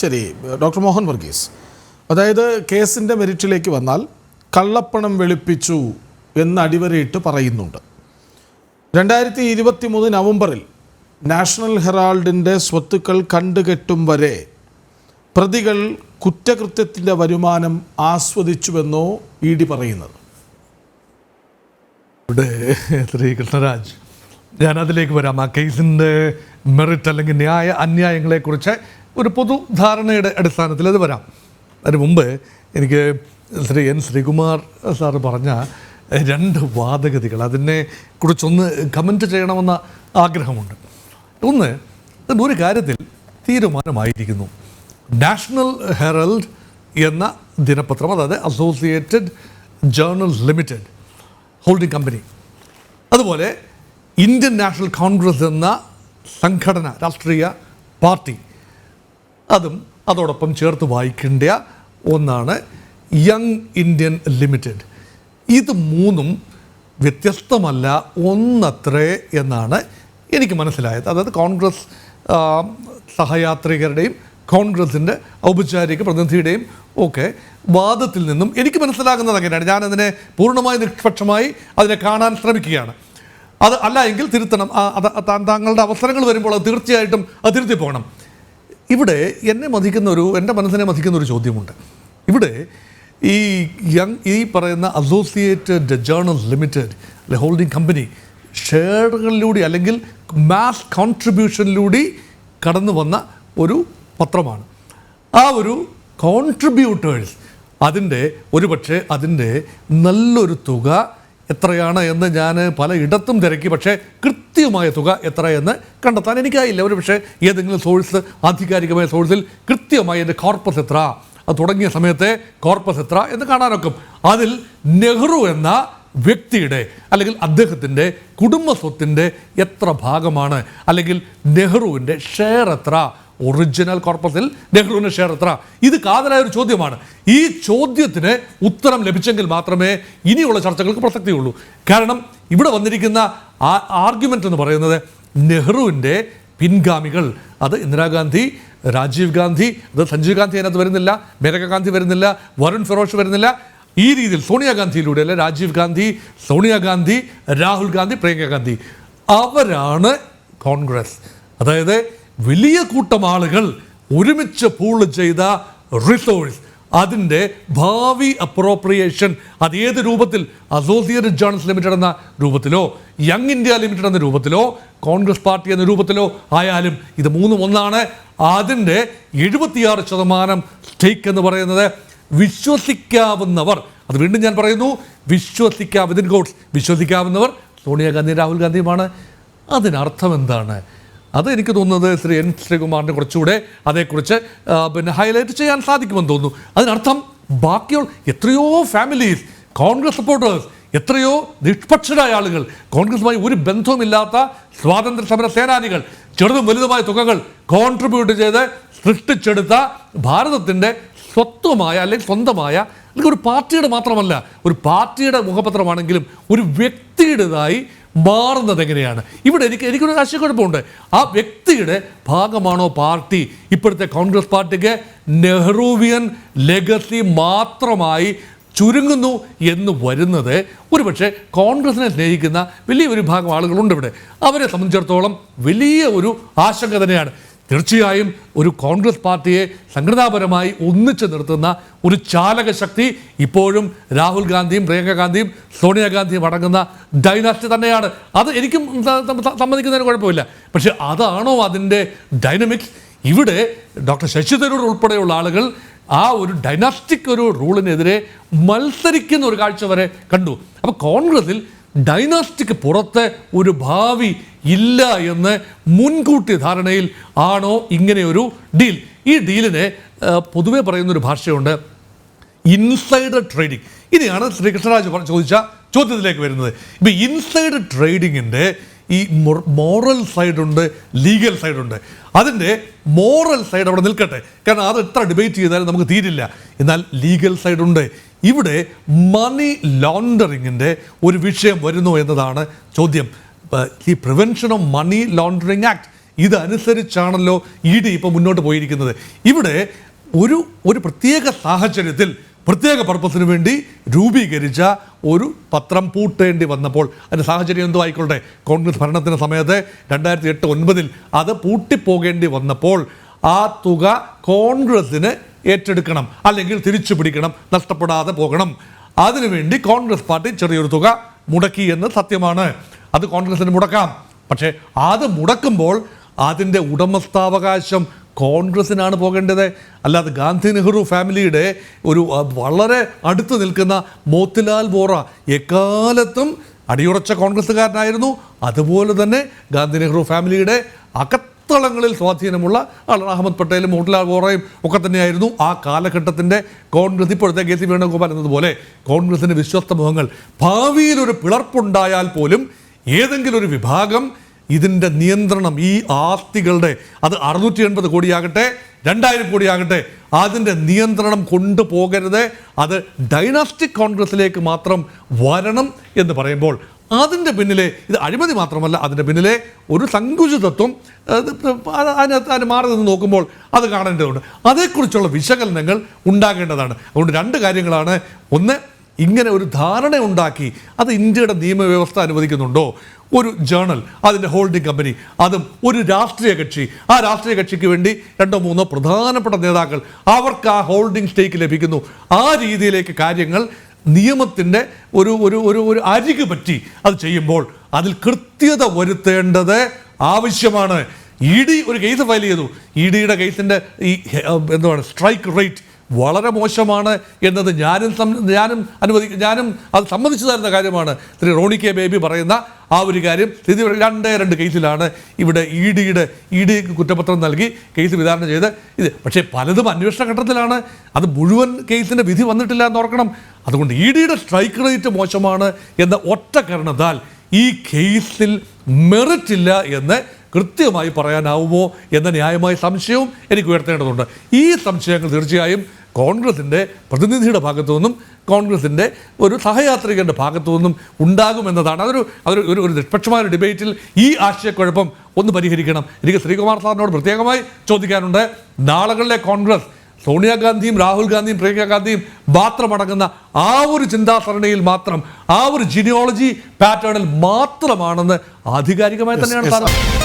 ശരി, ഡോക്ടർ മോഹൻ വർഗീസ്, അതായത് കേസിൻ്റെ മെറിറ്റിലേക്ക് വന്നാൽ കള്ളപ്പണം വെളുപ്പിച്ചു എന്ന് അടിവരയിട്ട് പറയുന്നുണ്ട്. 2023 നവംബറിൽ നാഷണൽ ഹെറാൾഡിൻ്റെ സ്വത്തുക്കൾ കണ്ടുകെട്ടും വരെ പ്രതികൾ കുറ്റകൃത്യത്തിൻ്റെ വരുമാനം ആസ്വദിച്ചുവെന്നോ ED പറയുന്നത്? ഇവിടെ ശ്രീ കൃഷ്ണരാജ്, ഞാനതിലേക്ക് വരാം. ആ കേസിൻ്റെ മെറിറ്റ് അല്ലെങ്കിൽ അന്യായങ്ങളെക്കുറിച്ച് ഒരു പൊതുധാരണയുടെ അടിസ്ഥാനത്തിൽ അത് വരാം. അതിന് മുമ്പ് എനിക്ക് ശ്രീ N. ശ്രീകുമാർ സാറ് പറഞ്ഞ 2 വാദഗതികൾ അതിനെ കുറിച്ചൊന്ന് കമൻറ്റ് ചെയ്യണമെന്ന ആഗ്രഹമുണ്ട്. ഒന്ന്, ഒരു കാര്യത്തിൽ തീരുമാനമായിരിക്കുന്നു. നാഷണൽ ഹെറാൾഡ് എന്ന ദിനപത്രം, അതായത് associated journals limited holding company, അതുപോലെ ഇന്ത്യൻ നാഷണൽ കോൺഗ്രസ് എന്ന സംഘടന, രാഷ്ട്രീയ പാർട്ടി, അതോടൊപ്പം ചേർത്ത് വായിക്കേണ്ട ഒന്നാണ് യങ് ഇന്ത്യൻ ലിമിറ്റഡ്. ഇത് മൂന്നും വ്യത്യസ്തമല്ല, ഒന്നത്രേ എന്നാണ് എനിക്ക് മനസ്സിലായത്. അതായത് കോൺഗ്രസ് സഹയാത്രികരുടെയും കോൺഗ്രസിൻ്റെ ഔപചാരിക പ്രതിനിധിയുടെയും ഒക്കെ വാദത്തിൽ നിന്നും എനിക്ക് മനസ്സിലാകുന്നത് അങ്ങനെയാണ്. ഞാനതിനെ പൂർണ്ണമായി നിഷ്പക്ഷമായി അതിനെ കാണാൻ ശ്രമിക്കുകയാണ്. അത് അല്ല എങ്കിൽ തിരുത്തണം. താങ്കളുടെ അവസരങ്ങൾ വരുമ്പോൾ അത് തീർച്ചയായിട്ടും അത് തിരുത്തി പോകണം. ഇവിടെ എൻ്റെ മനസ്സിനെ മതിക്കുന്ന ഒരു ചോദ്യമുണ്ട്. ഇവിടെ ഈ പറയുന്ന അസോസിയേറ്റഡ് ജേർണൽസ് ലിമിറ്റഡ് അല്ലെ ഹോൾഡിംഗ് കമ്പനി ഷെയറുകളിലൂടെ അല്ലെങ്കിൽ മാസ് കോൺട്രിബ്യൂഷനിലൂടെ കടന്നു വന്ന ഒരു പത്രമാണ്. ആ ഒരു കോൺട്രിബ്യൂട്ടേഴ്സ് ഒരുപക്ഷെ അതിൻ്റെ നല്ലൊരു തുക എത്രയാണ് എന്ന് ഞാൻ പലയിടത്തും തിരക്കി, പക്ഷേ കൃത്യമായ തുക എത്രയെന്ന് കണ്ടെത്താൻ എനിക്കായില്ല. ഒരു പക്ഷേ ഏതെങ്കിലും സോഴ്സ്, ആധികാരികമായ സോഴ്സിൽ കൃത്യമായി എൻ്റെ കോർപ്പസ് എത്ര, അത് തുടങ്ങിയ സമയത്തെ കോർപ്പസ് എത്ര എന്ന് കാണാനൊക്കെ. അതിൽ നെഹ്റു എന്ന വ്യക്തിയുടെ അല്ലെങ്കിൽ അദ്ദേഹത്തിൻ്റെ കുടുംബ സ്വത്തിൻ്റെ എത്ര ഭാഗമാണ്, അല്ലെങ്കിൽ നെഹ്റുവിൻ്റെ ഷെയർ എത്ര, ഒറിജിനൽ കോർപ്പസിൽ നെഹ്റുവിൻ്റെ ഷെയർ എത്ര, ഇത് കാതലായ ഒരു ചോദ്യമാണ്. ഈ ചോദ്യത്തിന് ഉത്തരം ലഭിച്ചെങ്കിൽ മാത്രമേ ഇനിയുള്ള ചർച്ചകൾക്ക് പ്രസക്തിയുള്ളൂ. കാരണം ഇവിടെ വന്നിരിക്കുന്ന ആർഗ്യുമെൻ്റ് എന്ന് പറയുന്നത് നെഹ്റുവിൻ്റെ പിൻഗാമികൾ, അത് ഇന്ദിരാഗാന്ധി, രാജീവ് ഗാന്ധി, അത് സഞ്ജീവ് ഗാന്ധി അതിനകത്ത് വരുന്നില്ല, മേനക ഗാന്ധി വരുന്നില്ല, വരുൺ ഫിറോഷ് വരുന്നില്ല, ഈ രീതിയിൽ സോണിയാഗാന്ധിയിലൂടെ അല്ലെ, രാജീവ് ഗാന്ധി, സോണിയാഗാന്ധി, രാഹുൽ ഗാന്ധി, പ്രിയങ്ക ഗാന്ധി, അവരാണ് കോൺഗ്രസ്. അതായത് വലിയ കൂട്ടം ആളുകൾ ഒരുമിച്ച് പൂൾ ചെയ്ത റിസോഴ്സ്, അതിൻ്റെ ഭാവി അപ്രോപ്രിയേഷൻ, അത് ഏത് രൂപത്തിൽ, അസോസിയേറ്റഡ് ജേർണൽസ് ലിമിറ്റഡ് എന്ന രൂപത്തിലോ, യങ് ഇന്ത്യ ലിമിറ്റഡ് എന്ന രൂപത്തിലോ, കോൺഗ്രസ് പാർട്ടി എന്ന രൂപത്തിലോ ആയാലും ഇത് മൂന്നും ഒന്നാണ്. അതിൻ്റെ 76% സ്റ്റേക്ക് എന്ന് പറയുന്നത് വിശ്വസിക്കാവുന്നവർ, അത് വീണ്ടും ഞാൻ പറയുന്നു, വിശ്വസിക്കാവുന്നവർ സോണിയാഗാന്ധി, രാഹുൽ ഗാന്ധിയുമാണ്. അതിനർത്ഥം എന്താണ്? അത് എനിക്ക് തോന്നുന്നത് ശ്രീ N. ശ്രീകുമാറിനെ കുറച്ചുകൂടെ അതേക്കുറിച്ച് ഹൈലൈറ്റ് ചെയ്യാൻ സാധിക്കുമെന്ന് തോന്നുന്നു. അതിനർത്ഥം ബാക്കിയുള്ള എത്രയോ ഫാമിലീസ്, കോൺഗ്രസ് സപ്പോർട്ടേഴ്സ്, എത്രയോ നിഷ്പക്ഷരായ ആളുകൾ, കോൺഗ്രസുമായി ഒരു ബന്ധവുമില്ലാത്ത സ്വാതന്ത്ര്യ സമര സേനാനികൾ ചെറുതും വലുതുമായ തുകകൾ കോൺട്രിബ്യൂട്ട് ചെയ്ത് സൃഷ്ടിച്ചെടുത്ത ഭാരതത്തിൻ്റെ സ്വത്വമായ അല്ലെങ്കിൽ സ്വന്തമായ, അല്ലെങ്കിൽ ഒരു പാർട്ടിയുടെ മാത്രമല്ല, ഒരു പാർട്ടിയുടെ മുഖപത്രമാണെങ്കിലും ഒരു വ്യക്തിയുടേതായി മാറുന്നത് എങ്ങനെയാണ്? ഇവിടെ എനിക്കൊരു ആശയക്കുഴപ്പമുണ്ട്. ആ വ്യക്തിയുടെ ഭാഗമാണോ പാർട്ടി? ഇപ്പോഴത്തെ കോൺഗ്രസ് പാർട്ടിക്ക് നെഹ്റുവിയൻ ലെഗസി മാത്രമായി ചുരുങ്ങുന്നു എന്ന് വരുന്നത് ഒരുപക്ഷെ കോൺഗ്രസിനെ സ്നേഹിക്കുന്ന വലിയൊരു ഭാഗം ആളുകളുണ്ട് ഇവിടെ. അവരെ സംബന്ധിച്ചിടത്തോളം വലിയ ഒരു ആശങ്ക തന്നെയാണ്. തീർച്ചയായും ഒരു കോൺഗ്രസ് പാർട്ടിയെ സംഘടനാപരമായി ഒന്നിച്ചു നിർത്തുന്ന ഒരു ചാലക ശക്തി ഇപ്പോഴും രാഹുൽ ഗാന്ധിയും പ്രിയങ്ക ഗാന്ധിയും സോണിയാഗാന്ധിയും അടങ്ങുന്ന ഡൈനാസ്റ്റി തന്നെയാണ്. അത് എനിക്കും സമ്മതിക്കുന്നതിന് കുഴപ്പമില്ല. പക്ഷെ അതാണോ അതിൻ്റെ ഡൈനമിക്സ്? ഇവിടെ ഡോക്ടർ ശശി തരൂർ ഉൾപ്പെടെയുള്ള ആളുകൾ ആ ഒരു ഡൈനാസ്റ്റിക് ഒരു റൂളിനെതിരെ മത്സരിക്കുന്ന ഒരു കാഴ്ച വരെ കണ്ടു. അപ്പോൾ കോൺഗ്രസിൽ ഡൈനാസ്റ്റിക്ക് പുറത്ത് ഒരു ഭാവി ഇല്ല എന്ന് മുൻകൂട്ടി ധാരണയിൽ ആണോ ഇങ്ങനെയൊരു ഡീൽ? ഈ ഡീലിനെ പൊതുവെ പറയുന്നൊരു ഭാഷയുണ്ട്, ഇൻസൈഡർ ട്രേഡിംഗ്. ഇനിയാണ് ശ്രീകൃഷ്ണരാജ് ചോദിച്ച ചോദ്യത്തിലേക്ക് വരുന്നത്. ഇപ്പം ഇൻസൈഡർ ട്രേഡിങ്ങിൻ്റെ ഈ മോറൽ സൈഡുണ്ട്, ലീഗൽ സൈഡുണ്ട്. അതിൻ്റെ മോറൽ സൈഡ് അവിടെ നിൽക്കട്ടെ, കാരണം അത് എത്ര ഡിബേറ്റ് ചെയ്താലും നമുക്ക് തീരില്ല. എന്നാൽ ലീഗൽ സൈഡുണ്ട്. ഇവിടെ മണി ലോണ്ടറിങ്ങിൻ്റെ ഒരു വിഷയം വരുന്നു എന്നതാണ് ചോദ്യം. ഈ prevention of money laundering act ഇതനുസരിച്ചാണല്ലോ ED ഇപ്പോൾ മുന്നോട്ട് പോയിരിക്കുന്നത്. ഇവിടെ ഒരു പ്രത്യേക സാഹചര്യത്തിൽ പ്രത്യേക പർപ്പസിന് വേണ്ടി രൂപീകരിച്ച ഒരു പത്രം പൂട്ടേണ്ടി വന്നപ്പോൾ അതിൻ്റെ സാഹചര്യം എന്തോ ആയിക്കോട്ടെ, കോൺഗ്രസ് ഭരണത്തിൻ്റെ സമയത്ത് 2008-09 അത് പൂട്ടിപ്പോകേണ്ടി വന്നപ്പോൾ ആ തുക കോൺഗ്രസ്സിന് ഏറ്റെടുക്കണം, അല്ലെങ്കിൽ തിരിച്ചു പിടിക്കണം, നഷ്ടപ്പെടാതെ പോകണം. അതിനുവേണ്ടി കോൺഗ്രസ് പാർട്ടി ചെറിയൊരു തുക മുടക്കി എന്ന് സത്യമാണ്. അത് കോൺഗ്രസ്സിന് മുടക്കാം. പക്ഷേ അത് മുടക്കുമ്പോൾ അതിൻ്റെ ഉടമസ്ഥാവകാശം കോൺഗ്രസ്സിനാണ് പോകേണ്ടത്. അല്ലാതെ ഗാന്ധി നെഹ്റു ഫാമിലിയുടെ ഒരു വളരെ അടുത്ത് നിൽക്കുന്ന മോത്തിലാൽ വോറ എക്കാലത്തും അടിയുറച്ച കോൺഗ്രസ്സുകാരനായിരുന്നു. അതുപോലെ തന്നെ ഗാന്ധി നെഹ്റു ഫാമിലിയുടെ അകത്തളങ്ങളിൽ സ്വാധീനമുള്ള അഹമ്മദ് പട്ടേലും മോത്തിലാൽ വോറയും ഒക്കെ തന്നെയായിരുന്നു ആ കാലഘട്ടത്തിൻ്റെ കോൺഗ്രസ്. ഇപ്പോഴത്തെ KC വേണുഗോപാൽ എന്നതുപോലെ കോൺഗ്രസിൻ്റെ വിശ്വസ്ത മുഖങ്ങൾ. ഭാവിയിൽ ഒരു പിളർപ്പുണ്ടായാൽ പോലും ഏതെങ്കിലും ഒരു വിഭാഗം ഇതിൻ്റെ നിയന്ത്രണം, ഈ ആസ്തികളുടെ, അത് 680 കോടിയാകട്ടെ 2000 കോടിയാകട്ടെ, അതിൻ്റെ നിയന്ത്രണം കൊണ്ടുപോകരുത്, അത് ഡൈനാസ്റ്റിക് കോൺഗ്രസിലേക്ക് മാത്രം വരണം എന്ന് പറയുമ്പോൾ അതിൻ്റെ പിന്നിലെ ഇത് അഴിമതി മാത്രമല്ല, അതിൻ്റെ പിന്നിലെ ഒരു സങ്കുചിതത്വം അതിന് മാറി നിന്ന് നോക്കുമ്പോൾ അത് കാണേണ്ടതുണ്ട്. അതേക്കുറിച്ചുള്ള വിശകലനങ്ങൾ ഉണ്ടാകേണ്ടതാണ്. അതുകൊണ്ട് 2 കാര്യങ്ങളാണ്. ഒന്ന്, ഇങ്ങനെ ഒരു ധാരണ ഉണ്ടാക്കി അത് ഇന്ത്യയുടെ നിയമവ്യവസ്ഥ അനുവദിക്കുന്നുണ്ടോ? ഒരു ജേണൽ, അതിൻ്റെ ഹോൾഡിംഗ് കമ്പനി, അതും ഒരു രാഷ്ട്രീയ കക്ഷി, ആ രാഷ്ട്രീയ കക്ഷിക്ക് വേണ്ടി 2-3 പ്രധാനപ്പെട്ട നേതാക്കൾ, അവർക്ക് ആ ഹോൾഡിംഗ് സ്റ്റേക്ക് ലഭിക്കുന്നു. ആ രീതിയിലേക്ക് കാര്യങ്ങൾ നിയമത്തിൻ്റെ ഒരു അരികു പറ്റി അത് ചെയ്യുമ്പോൾ അതിൽ കൃത്യത വരുത്തേണ്ടത് ആവശ്യമാണ്. ED ഒരു കേസ് ഫയൽ ചെയ്തു. EDയുടെ കേസിൻ്റെ ഈ എന്താണ് സ്ട്രൈക്ക് റേറ്റ് വളരെ മോശമാണ് എന്നത് ഞാനും അത് സമ്മതിച്ചു തരുന്ന കാര്യമാണ്. ശ്രീ റോണി കെ ബേബി പറയുന്ന ആ ഒരു കാര്യം. 2 കേസിലാണ് ഇവിടെ ED കുറ്റപത്രം നൽകി കേസ് വിചാരണ ചെയ്ത് ഇത്. പക്ഷേ പലതും അന്വേഷണ ഘട്ടത്തിലാണ്. അത് മുഴുവൻ കേസിൻ്റെ വിധി വന്നിട്ടില്ല എന്ന് ഓർക്കണം. അതുകൊണ്ട് EDയുടെ സ്ട്രൈക്ക് റേറ്റ് മോശമാണ് എന്ന ഒറ്റ കാരണത്താൽ ഈ കേസിൽ മെറിറ്റ് ഇല്ല എന്ന് കൃത്യമായി പറയാനാവുമോ എന്ന ന്യായമായ സംശയവും എനിക്ക് ഉയർത്തേണ്ടതുണ്ട്. ഈ സംശയങ്ങൾ തീർച്ചയായും കോൺഗ്രസിൻ്റെ പ്രതിനിധിയുടെ ഭാഗത്തു നിന്നും കോൺഗ്രസിൻ്റെ ഒരു സഹയാത്രികരുടെ ഭാഗത്തു നിന്നും ഉണ്ടാകുമെന്നതാണ്. അതൊരു നിഷ്പക്ഷമായ ഡിബേറ്റിൽ ഈ ആശയക്കുഴപ്പം ഒന്ന് പരിഹരിക്കണം. എനിക്ക് ശ്രീകുമാർ സാറിനോട് പ്രത്യേകമായി ചോദിക്കാനുണ്ട്. നാളുകളിലെ കോൺഗ്രസ് സോണിയാഗാന്ധിയും രാഹുൽ ഗാന്ധിയും പ്രിയങ്ക ഗാന്ധിയും മാത്രമടങ്ങുന്ന ആ ഒരു ചിന്താസരണിയിൽ മാത്രം, ആ ഒരു ജിനിയോളജി പാറ്റേണിൽ മാത്രമാണെന്ന് ആധികാരികമായി തന്നെയാണ് സാർ